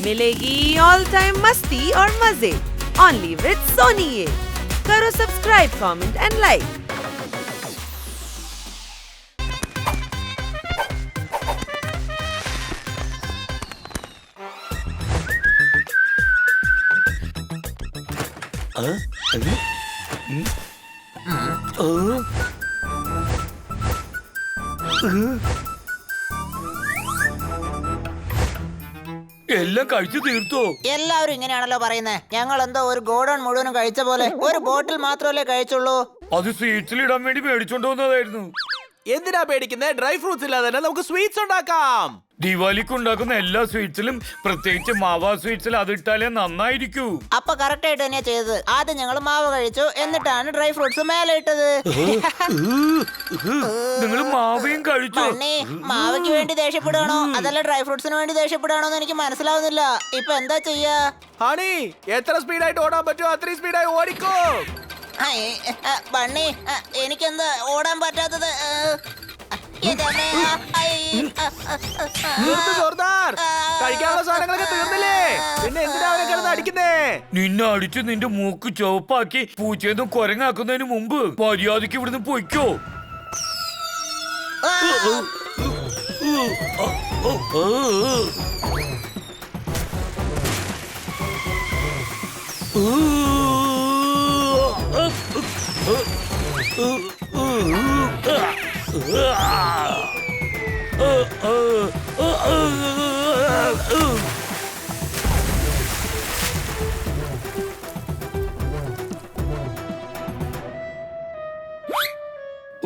मिलेगी all time मस्ती और मजे ओनली विद सोनी ये। करो सब्सक्राइब, कमेंट एंड लाइक। എല്ലാം കഴിച്ചു തീർത്തോ? എല്ലാവരും ഇങ്ങനെയാണല്ലോ പറയുന്നത്. ഞങ്ങൾ എന്തോ ഒരു ഗോഡൌൺ മുഴുവനും കഴിച്ച പോലെ. ഒരു ബോട്ടിൽ മാത്രമല്ലേ കഴിച്ചുള്ളൂ. അത് സ്വീറ്റ്സിൽ ഇടാൻ വേണ്ടി മേടിച്ചോണ്ട് വന്നതായിരുന്നു. എന്തിനാ പേടിക്കുന്നത്? ഡ്രൈ ഫ്രൂട്ട്സ് ഇല്ലാതെ തന്നെ നമുക്ക് സ്വീറ്റ്സ് ഉണ്ടാക്കാം. ദിവാലിക്ക് ഉണ്ടാക്കുന്ന എല്ലാ സ്വീറ്റ്സിലും, പ്രത്യേകിച്ച് മാവ സ്വീറ്റ്സിൽ അതിട്ടാലേ നന്നായിരിക്കൂ. അപ്പൊ കറക്റ്റ് ആയിട്ട് തന്നെയാ ചെയ്തത്. ആദ്യം ഞങ്ങൾ മാവ് കഴിച്ചു, എന്നിട്ടാണ് ഡ്രൈ ഫ്രൂട്ട്സ് മേലെ ഇട്ടത്. നിങ്ങൾ മാവയും കഴിച്ചു? മണ്ണി, മാവയ്ക്ക് വേണ്ടി ദേഷ്യപ്പെടുകയാണോ അതല്ല ഡ്രൈ ഫ്രൂട്ട്സിന് വേണ്ടി ദേഷ്യപ്പെടുകയാണോ എന്ന് എനിക്ക് മനസ്സിലാവുന്നില്ല. ഇപ്പൊ എന്താ ചെയ്യാ? ഹണി, എത്ര സ്പീഡായിട്ട് ഓടാൻ പറ്റുമോ അത്രയും സ്പീഡായി ഓടിക്കോ. ബണ്ണി, എനിക്കെന്താ ഓടാൻ പറ്റാത്തത്? കഴിക്കാനുള്ള സാധനങ്ങളൊക്കെ തീർന്നില്ലേ? പിന്നെ എന്തിനാ അവനെ കിടന്ന് അടിക്കുന്നേ? നിന്നെ അടിച്ച് നിന്റെ മൂക്ക് ചുവപ്പാക്കി പൂച്ചേന്ന് കൊരങ്ങാക്കുന്നതിന് മുമ്പ് മര്യാദക്ക് ഇവിടുന്ന് പൊയ്ക്കോ.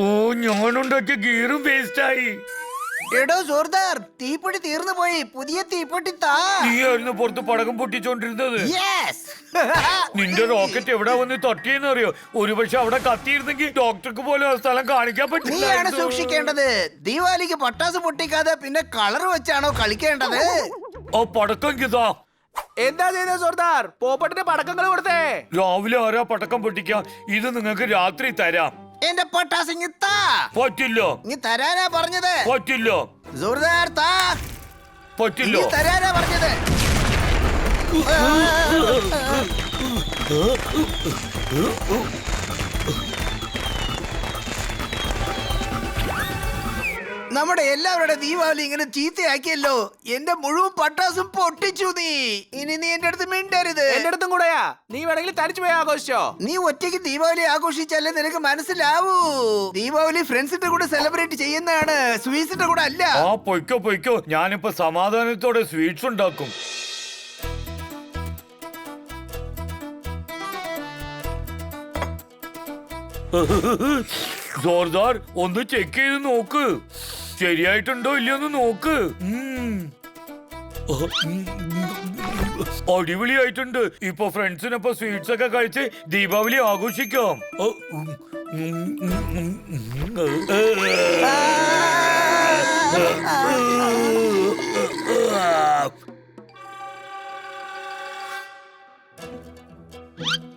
ഓ, ഞാനുണ്ടാക്കിയ ഗീറും വേസ്റ്റായി. എടോ ജോർദാർ, തീപ്പൊടി തീർന്നു പോയി. പുതിയ തീപ്പൊട്ടി താ. നീയായിരുന്നു പുറത്ത് പടക്കം പൊട്ടിച്ചോണ്ടിരുന്നത്. നിന്റെ റോക്കറ്റ് എവിടെ വന്ന് തട്ടിയെന്നറിയോ? ഒരുപക്ഷെ അവിടെ കത്തിയിരുന്നെങ്കിൽ ഡോക്ടർക്ക് പോലും ആ സ്ഥലം കാണിക്കാൻ പറ്റില്ല. സൂക്ഷിക്കേണ്ടത്. ദീപാവലിക്ക് പട്ടാസ് പൊട്ടിക്കാതെ പിന്നെ കളർ വെച്ചാണോ കളിക്കേണ്ടത്? ആ പടക്കം കിതാ. എന്താ ചെയ്യുന്നത് ജോർദാർ? പോപ്പട്ടിന്റെ പടക്കങ്ങൾ കൊടുത്തേ. രാവിലെ ആരാ പടക്കം പൊട്ടിക്കാം? ഇത് നിങ്ങൾക്ക് രാത്രി തരാം. എന്റെ പട്ടാസ് പറ്റില്ല. നീ തരാനാ പറഞ്ഞത്. പറ്റില്ല. ജോർദാർ താ. പറ്റില്ല. തരാനാ പറഞ്ഞത്. നമ്മുടെ എല്ലാവരുടെ ദീപാവലി ഇങ്ങനെ ചീത്തയാക്കിയല്ലോ. എന്റെ മുഴുവൻ പട്ടാസും പൊട്ടിച്ചു നീ. ഇനി നീ എന്റെ അടുത്ത് മിണ്ടരുത്. എന്റെ അടുത്തും കൂടെയാ. നീ വേണമെങ്കിൽ തനിച്ചു പോയി ആഘോഷിച്ചോ. നീ ഒറ്റയ്ക്ക് ദീപാവലി ആഘോഷിച്ചല്ലേ നിനക്ക് മനസ്സിലാവൂ. ദീപാവലി ഫ്രണ്ട്സിന്റെ കൂടെ സെലിബ്രേറ്റ് ചെയ്യുന്നതാണ്, സ്വീറ്റ്സിന്റെ കൂടെ അല്ല. ആ പൊയ്ക്കോ പൊയ്ക്കോ, ഞാനിപ്പോ സമാധാനത്തോടെ സ്വീറ്റ്സ് ഉണ്ടാക്കും. ജോർദാർ, ഒന്ന് ചെക്ക് ചെയ്ത് നോക്ക്. ശരിയായിട്ടുണ്ടോ ഇല്ലയോന്ന് നോക്ക്. അടിപൊളിയായിട്ടുണ്ട്. ഇപ്പൊ ഫ്രണ്ട്സിനൊപ്പം സ്വീറ്റ്സ് ഒക്കെ കഴിച്ച് ദീപാവലി ആഘോഷിക്കാം.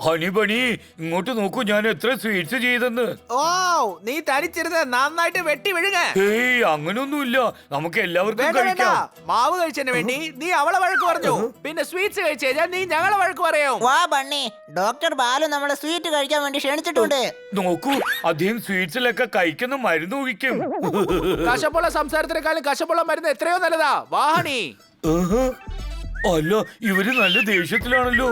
ഹണി ബണി, ഇങ്ങോട്ട് നോക്കൂ, ഞാൻ എത്ര സ്വീറ്റ്സ് ചെയ്തെന്ന്. ഓ, നീ തനിച്ചിരുന്ന് നന്നായിട്ട് വെട്ടി വിഴുങ്ങ. ഏയ്, അങ്ങനൊന്നുമില്ല. നമുക്ക് എല്ലാവർക്കും വേണ്ട വേണ്ട, കഴിക്കാം. മാവ് കഴിച്ചതിന് വേണ്ടി നീ അവളെ വഴക്ക് പറഞ്ഞു. പിന്നെ സ്വീറ്റ്സ് കഴിച്ചു കഴിഞ്ഞാൽ നീ ഞങ്ങളെ വഴക്ക് പറയും. വാ ബണ്ണി, ഡോക്ടർ ബാലു നമ്മളെ സ്വീറ്റ് കഴിക്കാൻ വേണ്ടി ക്ഷണിച്ചിട്ടുണ്ട്. നോക്കൂ, അദ്ദേഹം സ്വീറ്റ്സിലൊക്കെ കഴിക്കുന്ന മരുന്ന് ഒഴിക്കും. കശപ്പുള്ള സംസാരത്തിനേക്കാളും കശപ്പുള്ള മരുന്ന് എത്രയോ നല്ലതാ. വാഹണി. അല്ല, ഇവര് നല്ല ദേഷ്യത്തിലാണല്ലോ.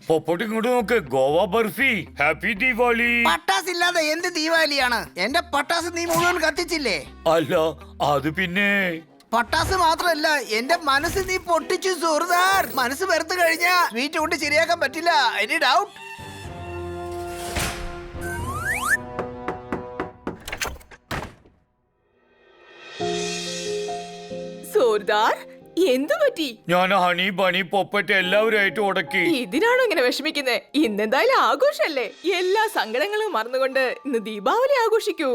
പൊപ്പോട്ട് ഇങ്ങോട്ട് നോക്ക്. ഗോവ ബർഫി. ഹാപ്പി ദീപാവലി. പട്ടാസ് ഇല്ലാതെ എന്ത് ദീപാവലിയാണ്? എന്റെ പട്ടാസ് നീ മുഴുവൻ കത്തിച്ചില്ലേ? അല്ല, അത് പിന്നെ പട്ടാസ് മാത്രല്ല, എന്റെ മനസ്സ് നീ പൊട്ടിച്ചു സുഹൃതാർ. മനസ്സ് വെറുത്ത് കഴിഞ്ഞാ സ്വീറ്റ് കൊണ്ട് ശരിയാക്കാൻ പറ്റില്ല. Any doubt? സോർദാർ, എന്തു പറ്റി? ഞാൻ ഹണി ബണി പൊപ്പറ്റ് എല്ലാവരുമായിട്ട് ഉടക്കി. ഇതിനാണോ ഇങ്ങനെ വിഷമിക്കുന്നത്? ഇന്നെന്തായാലും ആഘോഷല്ലേ. എല്ലാ സങ്കടങ്ങളും മറന്നുകൊണ്ട് ഇന്ന് ദീപാവലി ആഘോഷിക്കൂ.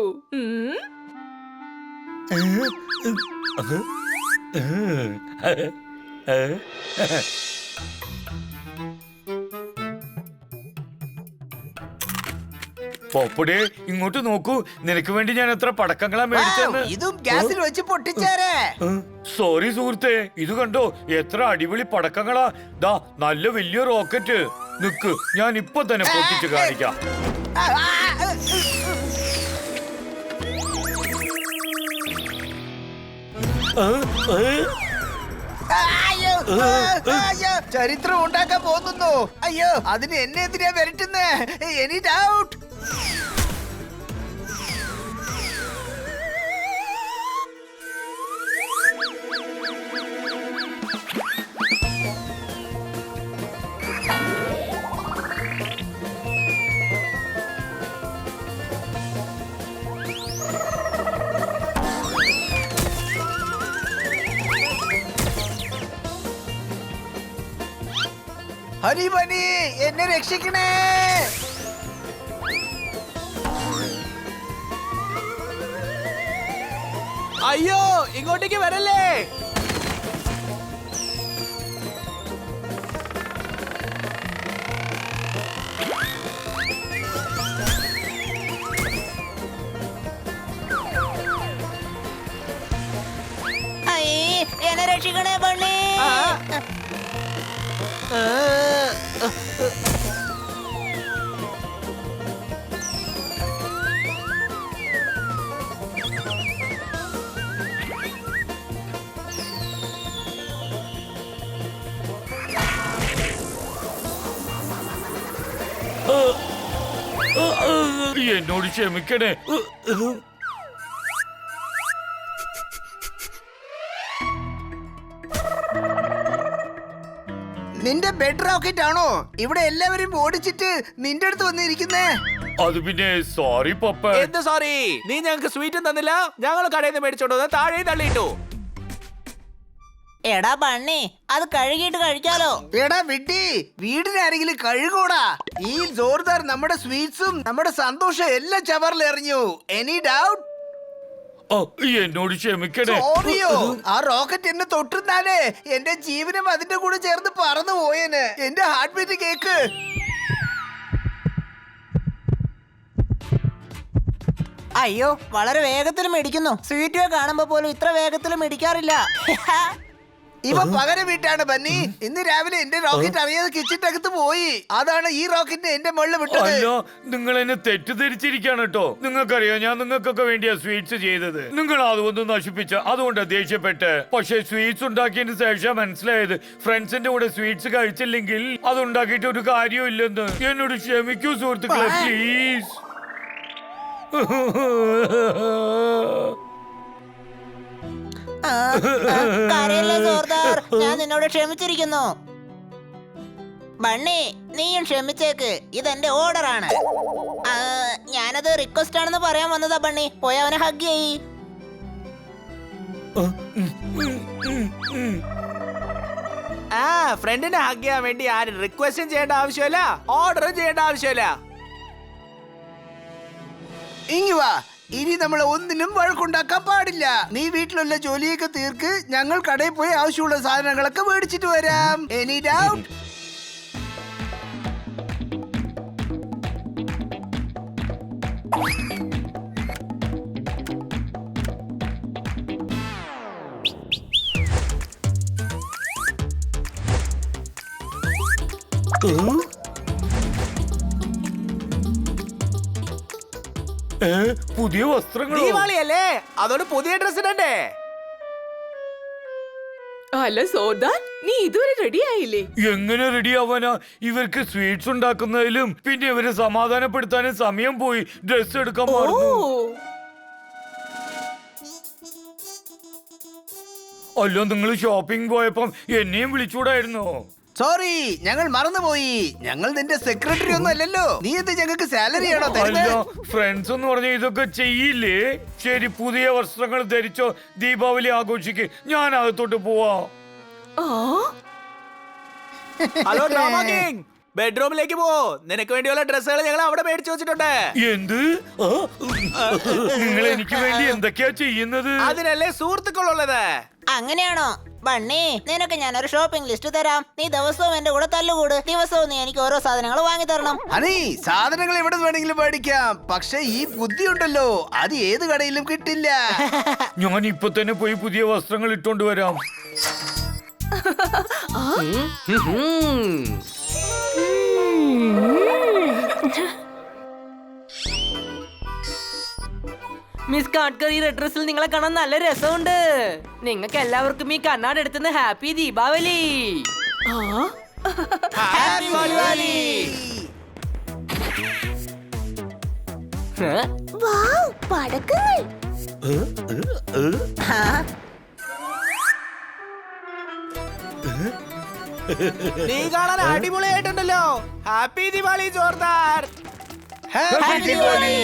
പോപ്പടേ ഇങ്ങോട്ട് നോക്കൂ, നിനക്ക് വേണ്ടി ഞാൻ എത്ര പടക്കങ്ങളാ മേടിച്ചെന്ന്. ഇതും ഗ്യാസിൽ വെച്ച് പൊട്ടിച്ചേരെ. സോറി സുഹൃത്തെ, ഇത് കണ്ടോ എത്ര അടിപൊളി പടക്കങ്ങളാ. ദാ നല്ല വലിയ റോക്കറ്റ്. നിക്ക്, ഞാൻ ഇപ്പൊ തന്നെ പൊട്ടിച്ച് കാണിക്കാം. ചരിത്രം ഉണ്ടാക്കാൻ പോകുന്നു. അയ്യോ, അതിന് എന്നെ എന്തിനാ വരട്ടുന്നേ? Any doubt. ഹരി ബനി, എന്നെ രക്ഷിക്കണേ. അയ്യോ, ഇങ്ങോട്ടേക്ക് വരല്ലേ. എന്നെ രക്ഷിക്കണേ ബണ്ണി. എന്നോട് ക്ഷമിക്കണേ. നിന്റെ ബെഡ് റോക്കറ്റ് ആണോ ഇവിടെ എല്ലാവരും ഓടിച്ചിട്ട് നിന്റെ അടുത്ത് വന്നിരിക്കുന്നേ? അത് പിന്നെ സോറി പപ്പ. എന്ത് സോറി? നീ ഞങ്ങൾക്ക് സ്വീറ്റും തന്നില്ല, ഞങ്ങൾ കടയിൽ നിന്ന് മേടിച്ചോണ്ട് വന്ന് താഴെ തള്ളിയിട്ടു. എടാ ബണ്ണി, അത് കഴുകിയിട്ട് കഴിക്കാലോ. എടാ വിഡ്ഢി, വീടിനാരെങ്കിലും കഴുകൂടാ. ഈ ജോർദാർ നമ്മുടെ സ്വീറ്റ്സും നമ്മുടെ സന്തോഷം എല്ലാം ചവറിൽ എറിഞ്ഞു. Any doubt? എന്നോട് ക്ഷമിക്കണേ. സോറിയോ? ആ റോക്കറ്റ് എന്നെ തൊട്ടിരുന്നാലേ എന്റെ ജീവനും അതിന്റെ കൂടെ ചേർന്ന് പറന്നു പോയേന്. എന്റെ ഹാർട്ട് ബീറ്റ് കേക്ക്. അയ്യോ, വളരെ വേഗത്തിൽ മേടിക്കുന്നു. സ്വീറ്റ് കാണുമ്പോ പോലും ഇത്ര വേഗത്തിൽ മേടിക്കാറില്ല. ഇവ പകരം വീട്ടാണ് ബന്നി. ഇന്ന് രാവിലെ എന്റെ റോക്കറ്റ് അറിയാതെ കിച്ചണിനകത്ത് പോയി. അതാണ് ഈ റോക്കറ്റിനെ എന്റെ മുകളിൽ വിട്ടത്. അല്ല, നിങ്ങൾ എന്നെ തെറ്റിദ്ധരിച്ചിരിക്കാണ് കേട്ടോ. നിങ്ങൾക്കറിയാം ഞാൻ നിങ്ങൾക്കൊക്കെ വേണ്ടിയാ സ്വീറ്റ്സ് ചെയ്തത്. നിങ്ങൾ അതൊന്നും നശിപ്പിച്ച, അതുകൊണ്ടാ ദേഷ്യപ്പെട്ട്. പക്ഷെ സ്വീറ്റ്സ് ഉണ്ടാക്കിയതിന് ശേഷം മനസ്സിലായത് ഫ്രണ്ട്സിന്റെ കൂടെ സ്വീറ്റ്സ് കഴിച്ചില്ലെങ്കിൽ അത് ഉണ്ടാക്കിയിട്ട് ഒരു കാര്യവും ഇല്ലെന്ന്. എന്നോട് ക്ഷമിക്കൂ സുഹൃത്തുക്കളെ, പ്ലീസ്. കരയല്ലേ ജോർദാർ, ഞാൻ നിന്നോട് ക്ഷമിച്ചിരിക്കുന്നു. ബണ്ണി, നീയും ക്ഷമിച്ചേക്ക്. ഇതെന്റെ ഓർഡർ ആണ്. ഞാനത് റിക്വസ്റ്റ് ആണെന്ന് പറയാൻ വന്നതാ ബണ്ണി. പോയി അവനെ ഹഗ് ചെയ്യ്. ഫ്രണ്ടിനെ ഹഗ് ചെയ്യാൻ വേണ്ടി ആരും റിക്വസ്റ്റും ചെയ്യേണ്ട ആവശ്യമില്ല, ഓർഡറും ചെയ്യേണ്ട ആവശ്യമില്ല. ഇങ്ങി വാ. ഇനി നമ്മൾ ഒന്നിനും വഴക്കുണ്ടാക്കാൻ പാടില്ല. നീ വീട്ടിലുള്ള ജോലിയൊക്കെ തീർക്ക്. ഞങ്ങൾ കടയിൽ പോയി ആവശ്യമുള്ള സാധനങ്ങളൊക്കെ മേടിച്ചിട്ട് വരാം. Any doubt? പുതിയ വസ്ത്രങ്ങളോ? ദീപാവളിയല്ലേ, അതോട് പുതിയ ഡ്രസ് ഇടണ്ടേ? അല്ല സോർദാർ, നീ ഇതുവരെ റെഡി ആയില്ലേ? എങ്ങനെ റെഡി ആവാനാ? ഇവർക്ക് സ്വീറ്റ്സ് ഉണ്ടാക്കുന്നതിലും പിന്നെ ഇവരെ സമാധാനപ്പെടുത്താനും സമയം പോയി. ഡ്രസ് എടുക്കാൻ ഓ, മറന്നു. അല്ലോ, നിങ്ങൾ ഷോപ്പിംഗ് പോയപ്പം എന്നെയും വിളിച്ചൂടായിരുന്നോ? സോറി, ഞങ്ങൾ മറന്നുപോയി. ഞങ്ങൾ നിന്റെ സെക്രട്ടറി ഒന്നും അല്ലല്ലോ. നീ എന്ത് ഞങ്ങൾക്ക് സാലറി ആണോ അല്ല, തരുന്നത്? ഫ്രണ്ട്സ് എന്ന് പറഞ്ഞ ഇതൊക്കെ ചെയ്യില്ലേ? ശരി, പുതിയ വസ്ത്രങ്ങൾ ധരിച്ചോ, ദീപാവലി ആഘോഷിക്ക്. ഞാൻ അകത്തോട്ട് പോവാ. ഹലോ ഡ്രാമ കിങ്, ബെഡ്റൂമിലേക്ക് പോ. നിനക്ക് വേണ്ടിയുള്ള ഡ്രസ്സുകൾ ഞങ്ങൾ അവിടെ മേടിച്ചു വെച്ചിട്ടുണ്ട്. എന്ത്? നിങ്ങൾ എനിക്ക് വേണ്ടി എന്തൊക്കെയാ ചെയ്യുന്നത്? അതിനല്ലേ സുഹൃത്തുക്കളുള്ളത്. അങ്ങനെയാണോ ബണ്ണി? നിനക്ക് ഞാനൊരു ഷോപ്പിംഗ് ലിസ്റ്റ് തരാം. നീ ദിവസവും എന്റെ കൂടെ തല്ലുകൂട്. ദിവസവും നീ എനിക്ക് ഓരോ സാധനങ്ങൾ വാങ്ങി തരണം. ഹണി, സാധനങ്ങൾ എവിടെ വേണമെങ്കിലും മേടിക്കാം. പക്ഷെ ഈ ബുദ്ധി ഉണ്ടല്ലോ, അത് ഏത് കടയിലും കിട്ടില്ല. ഞാൻ ഇപ്പൊ തന്നെ പോയി പുതിയ വസ്ത്രങ്ങൾ ഇട്ടോണ്ട് വരാം. മിസ് കാട്കർ, ഈ റെഡ് ഡ്രസ്സിൽ നിങ്ങളെ കാണാൻ നല്ല രസമുണ്ട്. നിങ്ങൾക്ക് എല്ലാവർക്കും ഈ കണ്ണാട് എടുത്തുന്ന ഹാപ്പി ദീപാവലി. നീ കാണാൻ അടിപൊളിയായിട്ടുണ്ടല്ലോ. ഹാപ്പി ദിവാലി ജോർദാർ. Happy Diwali!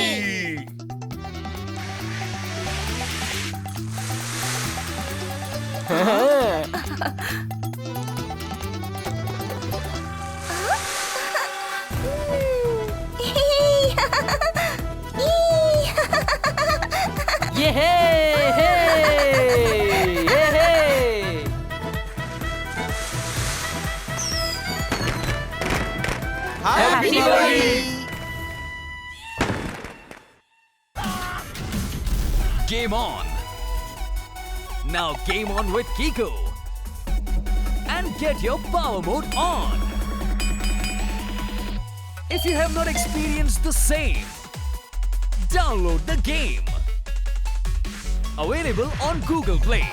Happy Diwali. Game on! Now game on with Kiko! And get your power mode on! If you have not experienced the same, download the game! Available on Google Play.